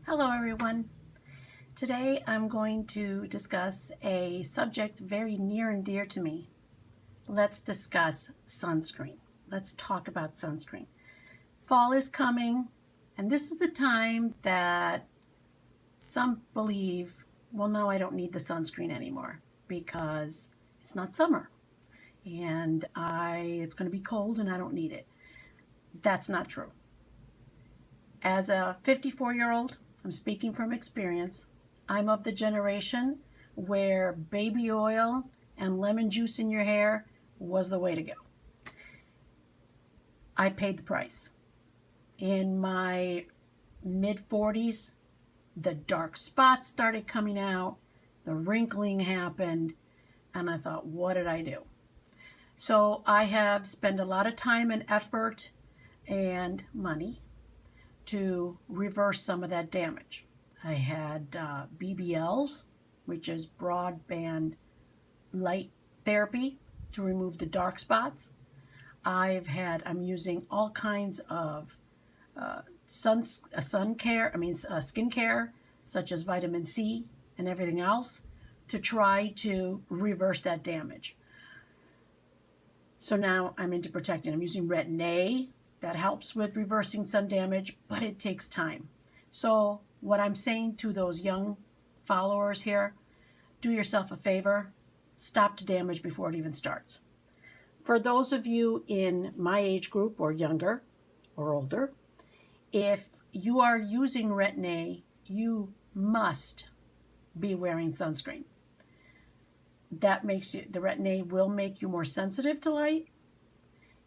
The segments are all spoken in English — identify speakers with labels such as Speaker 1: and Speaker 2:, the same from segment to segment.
Speaker 1: Hello everyone. Today I'm going to discuss a subject very near and dear to me. Let's discuss sunscreen. Let's talk about sunscreen. Fall is coming, and this is the time that some believe, well, no, I don't need the sunscreen anymore because it's not summer and it's going to be cold and I don't need it. That's not true. As a 54-year-old, I'm speaking from experience. I'm of the generation where baby oil and lemon juice in your hair was the way to go. I paid the price. In my mid-40s, the dark spots started coming out, the wrinkling happened, and I thought, what did I do? So I have spent a lot of time and effort and money to reverse some of that damage. I had BBLs, which is broadband light therapy to remove the dark spots. I'm using all kinds of skin care, such as vitamin C and everything else, to try to reverse that damage. So now I'm into protecting. I'm using Retin A. That helps with reversing sun damage, but it takes time. So what I'm saying to those young followers here, do yourself a favor, stop the damage before it even starts. For those of you in my age group or younger or older, if you are using Retin A, you must be wearing sunscreen. The Retin A will make you more sensitive to light.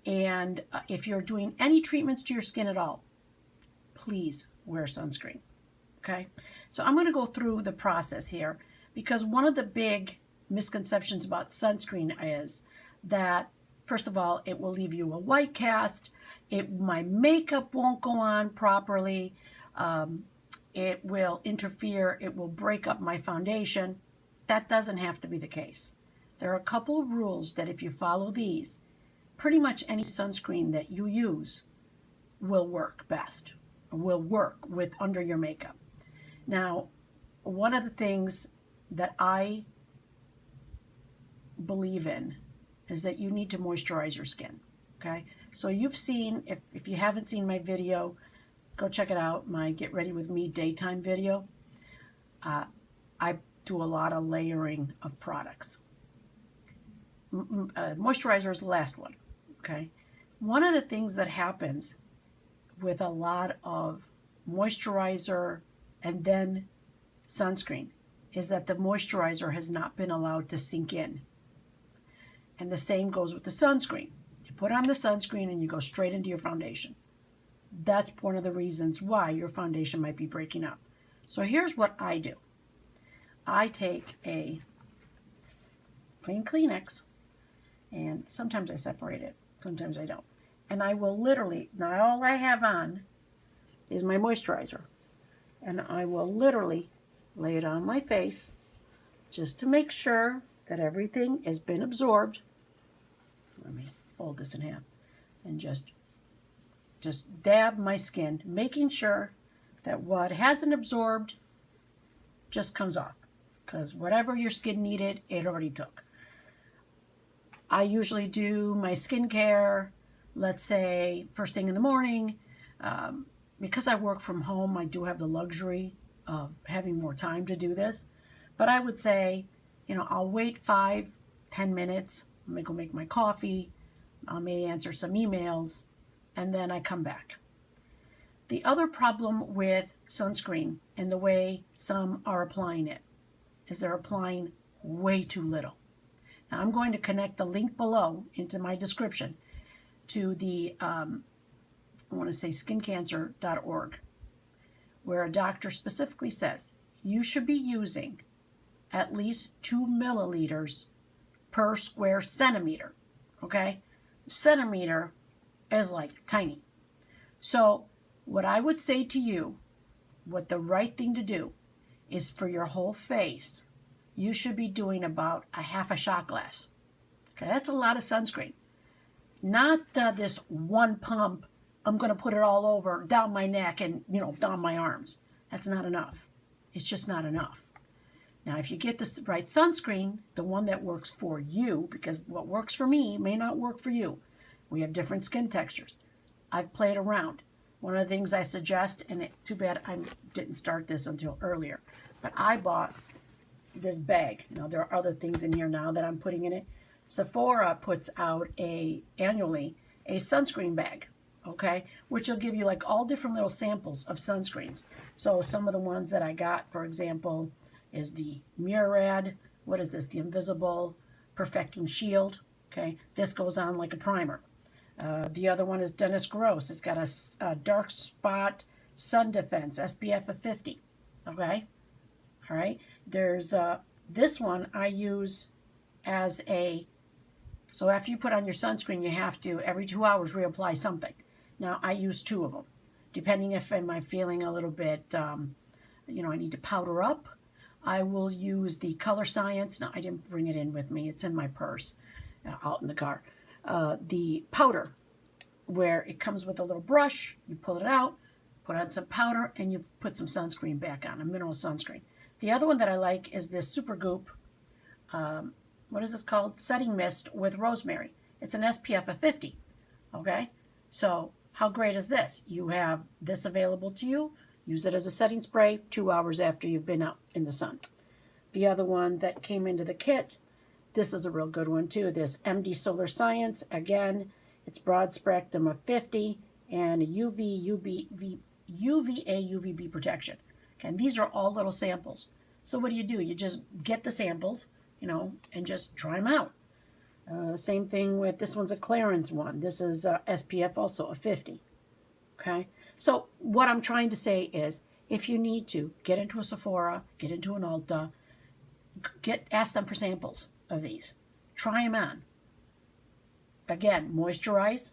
Speaker 1: And if you're doing any treatments to your skin at all, please wear sunscreen, okay? So I'm going to go through the process here because one of the big misconceptions about sunscreen is that, first of all, it will leave you a white cast, my makeup won't go on properly, it will interfere, it will break up my foundation. That doesn't have to be the case. There are a couple of rules that if you follow these, pretty much any sunscreen that you use will work best, will work with under your makeup. Now, one of the things that I believe in is that you need to moisturize your skin, okay? So you've seen, if you haven't seen my video, go check it out, my Get Ready With Me daytime video. I do a lot of layering of products. Moisturizer is the last one. Okay, one of the things that happens with a lot of moisturizer and then sunscreen is that the moisturizer has not been allowed to sink in. And the same goes with the sunscreen. You put on the sunscreen and you go straight into your foundation. That's one of the reasons why your foundation might be breaking up. So here's what I do. I take a clean Kleenex, and sometimes I separate it. Sometimes I don't. And I will literally, now all I have on is my moisturizer. And I will literally lay it on my face just to make sure that everything has been absorbed. Let me fold this in half. And just dab my skin, making sure that what hasn't absorbed just comes off. Because whatever your skin needed, it already took. I usually do my skincare, let's say, first thing in the morning. Because I work from home, I do have the luxury of having more time to do this. But I would say, I'll wait 5-10 minutes. I may go make my coffee. I may answer some emails, and then I come back. The other problem with sunscreen and the way some are applying it is they're applying way too little. Now, I'm going to connect the link below into my description to the, skincancer.org, where a doctor specifically says you should be using at least 2 milliliters per square centimeter, okay? Centimeter is like tiny. So what I would say to you, what the right thing to do is for your whole face, you should be doing about a half a shot glass. Okay, that's a lot of sunscreen. Not this one pump, I'm going to put it all over, down my neck and, down my arms. That's not enough. It's just not enough. Now, if you get the right sunscreen, the one that works for you, because what works for me may not work for you. We have different skin textures. I've played around. One of the things I suggest, and too bad I didn't start this until earlier, but I bought this bag. Now, there are other things in here now that I'm putting in it. Sephora puts out annually a sunscreen bag, okay, which will give you like all different little samples of sunscreens. So some of the ones that I got, for example, is the Murad, what is this, the Invisible Perfecting Shield, okay, this goes on like a primer. The other one is Dennis Gross. It's got a dark spot sun defense, SPF of 50, okay, all right. There's this one I use as so after you put on your sunscreen, you have to, every 2 hours, reapply something. Now, I use 2 of them, depending if I'm feeling a little bit, I need to powder up. I will use the Color Science. Now, I didn't bring it in with me. It's in my purse out in the car. The powder, where it comes with a little brush. You pull it out, put on some powder, and you put some sunscreen back on, a mineral sunscreen. The other one that I like is this Super Goop, what is this called? Setting Mist with Rosemary. It's an SPF of 50, okay? So how great is this? You have this available to you. Use it as a setting spray 2 hours after you've been out in the sun. The other one that came into the kit, this is a real good one too. This MD Solar Science. Again, it's broad spectrum of 50 and UVA, UVB protection. Okay, and these are all little samples. So what do? You just get the samples, and just try them out. Same thing with this one's a Clarins one. This is SPF also of 50. Okay, so what I'm trying to say is, if you need to, get into a Sephora, get into an Ulta, ask them for samples of these. Try them on. Again, moisturize,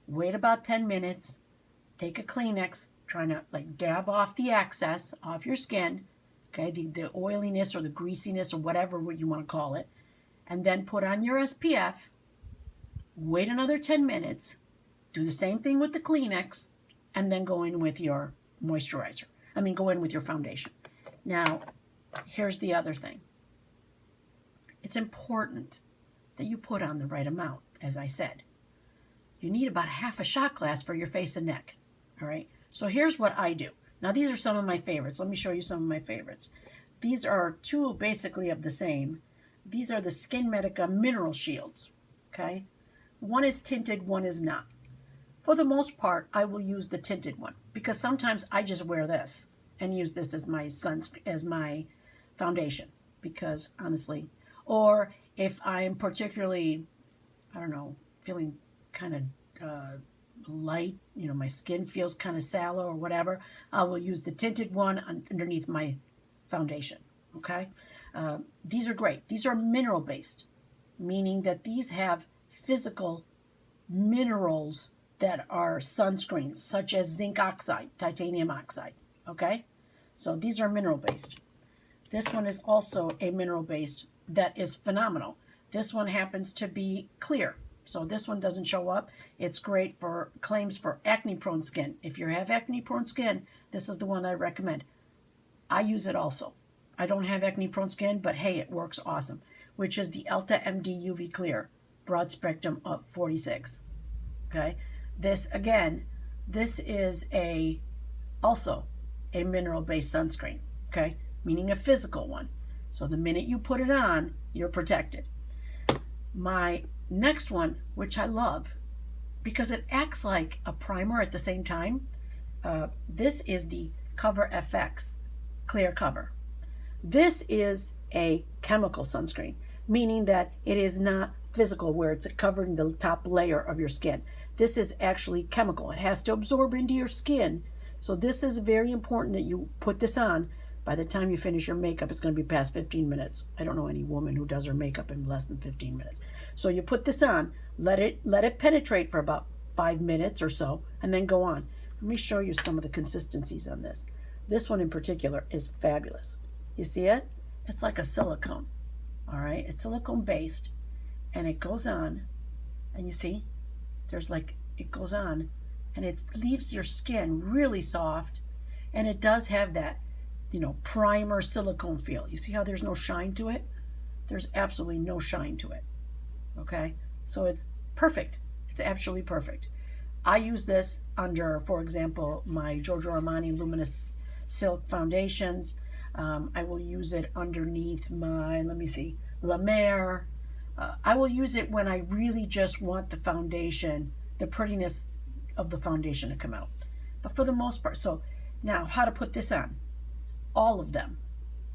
Speaker 1: wait about 10 minutes, take a Kleenex, trying to like dab off the excess off your skin, okay, the oiliness or the greasiness or whatever you want to call it, and then put on your SPF, wait another 10 minutes, do the same thing with the Kleenex, and then go in with your moisturizer. Go in with your foundation. Now, here's the other thing. It's important that you put on the right amount, as I said. You need about half a shot glass for your face and neck, all right? So here's what I do. Now, these are some of my favorites. Let me show you some of my favorites. These are 2 basically of the same. These are the Skin Medica Mineral Shields, okay? One is tinted, one is not. For the most part, I will use the tinted one because sometimes I just wear this and use this as my foundation because, honestly, or if I'm particularly, feeling kind of light, my skin feels kind of sallow or whatever, I will use the tinted one underneath my foundation, okay? These are great. These are mineral-based, meaning that these have physical minerals that are sunscreens, such as zinc oxide, titanium oxide, okay? So these are mineral-based. This one is also a mineral-based that is phenomenal. This one happens to be clear. So this one doesn't show up. It's great for claims for acne-prone skin. If you have acne-prone skin, this is the one I recommend. I use it also. I don't have acne-prone skin, but hey, it works awesome, which is the EltaMD UV Clear, broad spectrum of 46. Okay, this is also a mineral-based sunscreen, okay, meaning a physical one. So the minute you put it on, you're protected. My next one, which I love because it acts like a primer at the same time, this is the CoverFx Clear Cover. This is a chemical sunscreen, meaning that it is not physical where it's covering the top layer of your skin. This is actually chemical. It has to absorb into your skin. So this is very important that you put this on. By the time you finish your makeup, it's going to be past 15 minutes. I don't know any woman who does her makeup in less than 15 minutes. So you put this on, let it penetrate for about 5 minutes or so, and then go on. Let me show you some of the consistencies on this. This one in particular is fabulous. You see it? It's like a silicone. All right, it's silicone based, and it goes on, and you see, it goes on, and it leaves your skin really soft. And it does have that, primer silicone feel. You see how there's no shine to it? There's absolutely no shine to it. Okay? So it's perfect. It's absolutely perfect. I use this under, for example, my Giorgio Armani Luminous Silk foundations. I will use it underneath my, La Mer. I will use it when I really just want the foundation, the prettiness of the foundation to come out. But for the most part, so now how to put this on? All of them,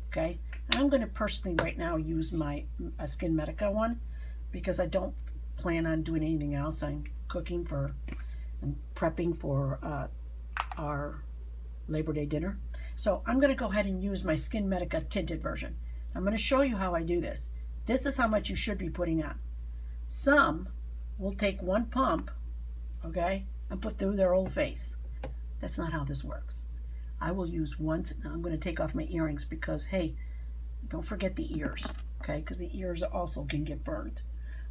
Speaker 1: okay? And I'm going to personally right now use my Skin Medica one because I don't plan on doing anything else. I'm prepping for our Labor Day dinner. So I'm going to go ahead and use my Skin Medica tinted version. I'm going to show you how I do this. This is how much you should be putting on. Some will take one pump, okay, and put through their whole face. That's not how this works. I will use once. Now I'm going to take off my earrings because, hey, don't forget the ears, okay, because the ears also can get burned.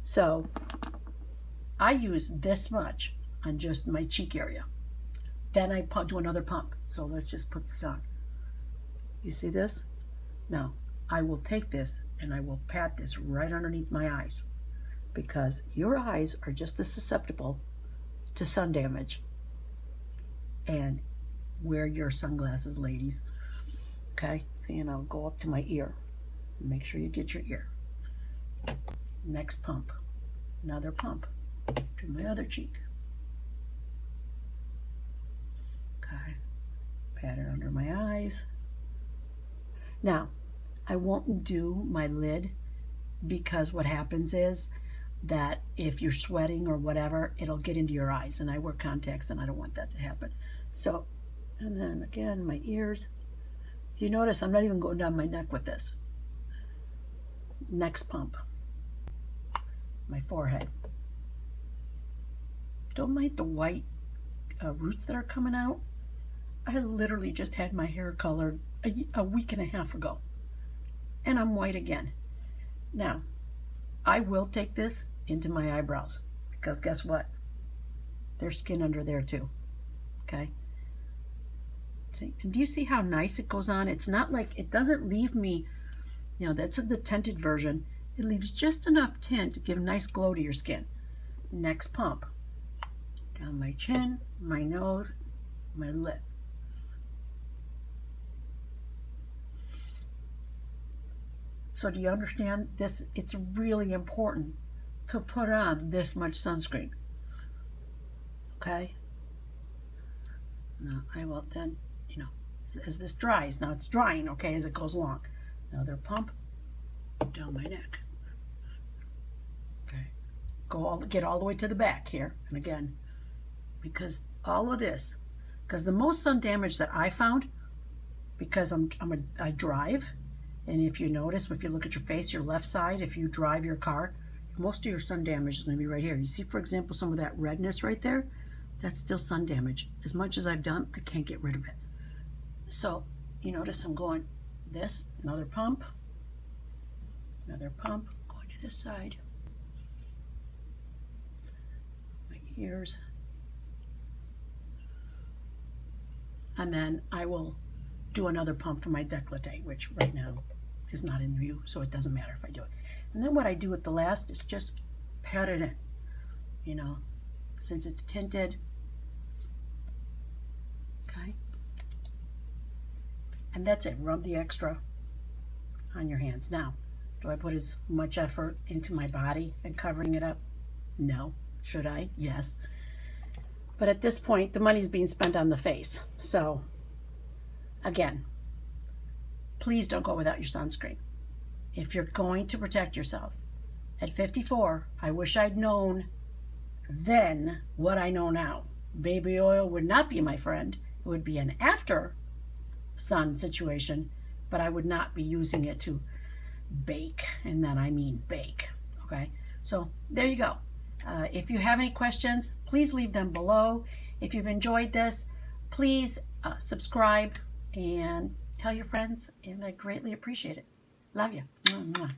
Speaker 1: So I use this much on just my cheek area. Then I do another pump. So let's just put this on. You see this? Now, I will take this and I will pat this right underneath my eyes because your eyes are just as susceptible to sun damage. And wear your sunglasses, ladies. Okay? So, go up to my ear. Make sure you get your ear. Next pump. Another pump to my other cheek. Okay. Pat it under my eyes. Now, I won't do my lid because what happens is that if you're sweating or whatever, it'll get into your eyes, and I wear contacts and I don't want that to happen. So, and then again, my ears. You notice I'm not even going down my neck with this. Next pump. My forehead. Don't mind the white roots that are coming out. I literally just had my hair colored a week and a half ago. And I'm white again. Now, I will take this into my eyebrows because guess what? There's skin under there too. Okay? See, and do you see how nice it goes on? It's not like, it doesn't leave me, that's the tinted version. It leaves just enough tint to give a nice glow to your skin. Next pump. Down my chin, my nose, my lip. So do you understand this? It's really important to put on this much sunscreen. Okay? Now I will then, as this dries, now it's drying, okay, as it goes along. Another pump down my neck. Okay. Get all the way to the back here. And again, because all of this, because the most sun damage that I found, because I drive, and if you notice, if you look at your face, your left side, if you drive your car, most of your sun damage is going to be right here. You see, for example, some of that redness right there? That's still sun damage. As much as I've done, I can't get rid of it. So, you notice I'm going this, another pump, going to this side. My ears. And then I will do another pump for my décolleté, which right now is not in view, so it doesn't matter if I do it. And then what I do with the last is just pat it in, since it's tinted. Okay. And that's it. Rub the extra on your hands. Now, do I put as much effort into my body and covering it up? No. Should I? Yes. But at this point, the money's being spent on the face. So, again, please don't go without your sunscreen. If you're going to protect yourself. At 54, I wish I'd known then what I know now. Baby oil would not be my friend. It would be an after sun situation, but I would not be using it to bake, and then I mean bake. Okay, so there you go. If you have any questions, please leave them below. If you've enjoyed this, please subscribe and tell your friends, and I greatly appreciate it. Love you. Mwah, mwah.